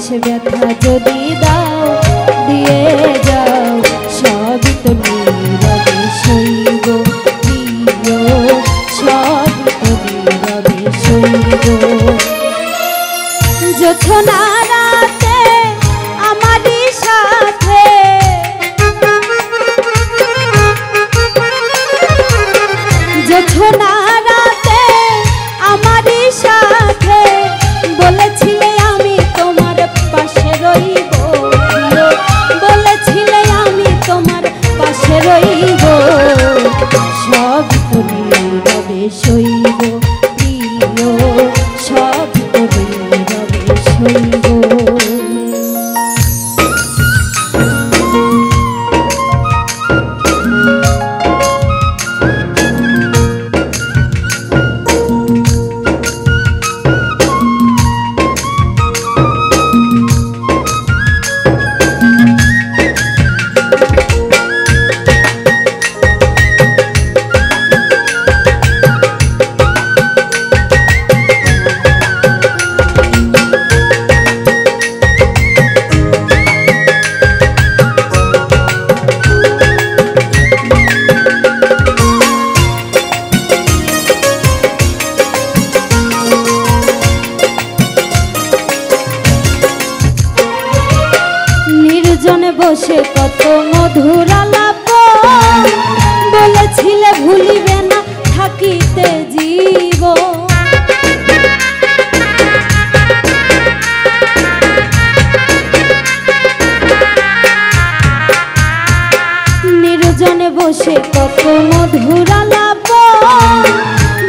শেষ ব্যথা যদি দাও দিয়ে যাও সবই তো নীরবে সইব প্রিয় সবই তো নীরবে সইব জোছনা রাতে আমারই সাথে জোছনা রাতে আমারই সাথে বলেছিলে আমি তোমার পাশে রইব বলেছিলে আমি তোমার পাশে রইব সব তো নীরবে সইব প্রিয় সব তো নীরবে সইব জনে বসে কত মধুর আলাপ বলেছিলে ভুলিবে না থাকিতে জীব নির্জনে বসে কত মধুর আলাপ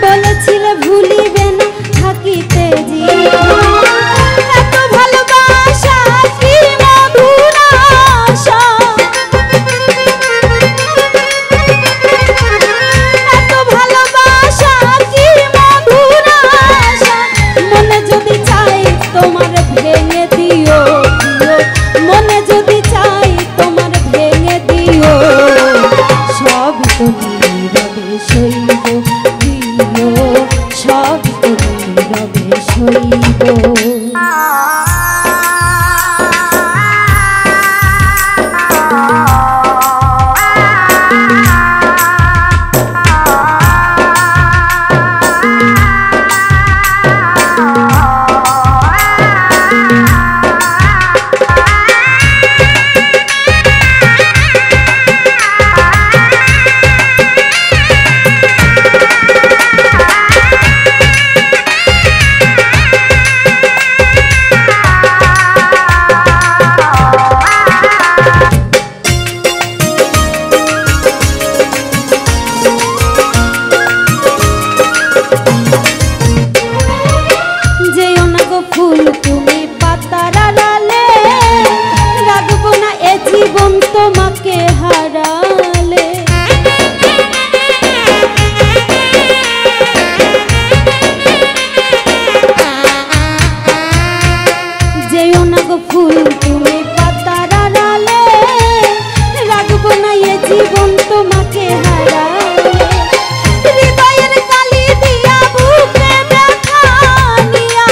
বলেছিলে ভুলিবে না থাকিতে জীব সব তো নীরবে সইব ফুল তুমি পাতার আড়ালে রাখবো না এ জীবন তোমাকে হারালে যেও না গো ফুল তুমি পাতার আড়ালে রাখবো না এ জীবন তোমাকে হারালে হৃদয়ের কালি দিয়া বুকে ব্যথা নিয়া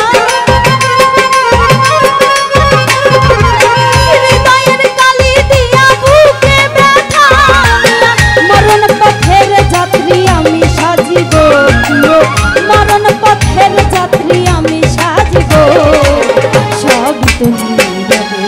হৃদয়ের কালি দিয়া বুকে ব্যথা মরণ পথের যাত্রী আমি সাজিব মরণ পথের যাত্রী আমি সাজিব সব তো নীরবে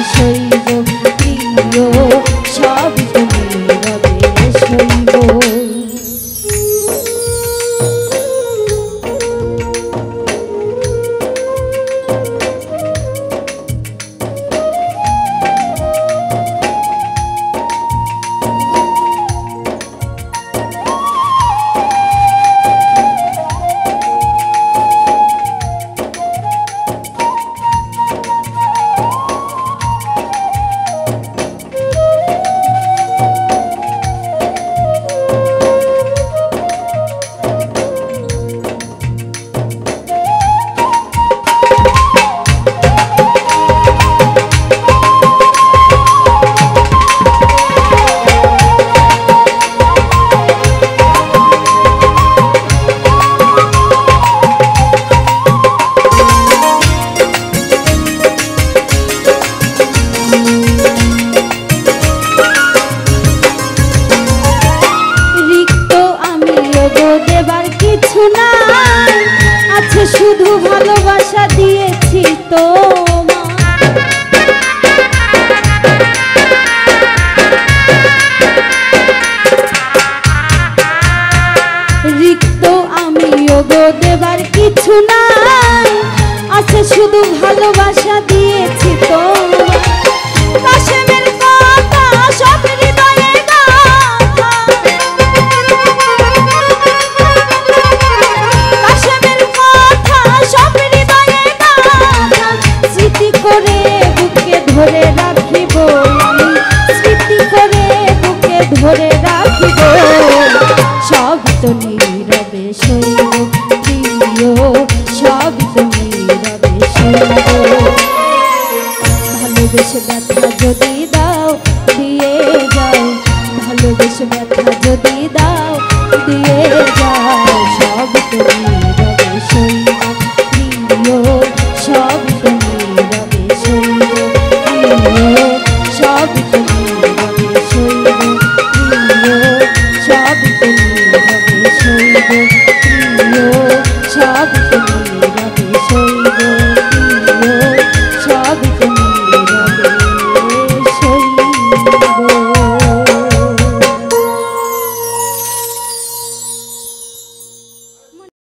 রিক্ত আমি ওগো দেবার কিছু নাই, আছে শুধু ভালোবাসা দিয়েছি তো। কাশেমের কথা সব হৃদয়ে গাথা, কাশেমের কথা সব হৃদয়ে গাথা, স্মৃতি করে বুকে ধরে রাখিব আমি, স্মৃতি করে বুকে ধরে রাখিব। সব তো নীরবে সইব প্রিয়, সব তো নীরবে সইব। ভালোবেসে ব্যথা যদি দাও দিয়ে যাও, ভালোবেসে ব্যথা যদি দাও দিয়ে যাও। সব তো নীরবে সইব প্রিয়, সব তো নীরবে সইব প্রিয়, সব তো নীরবে সইব প্রিয়, সব তো নীরবে সইব প্রিয়, সব তো নীরবে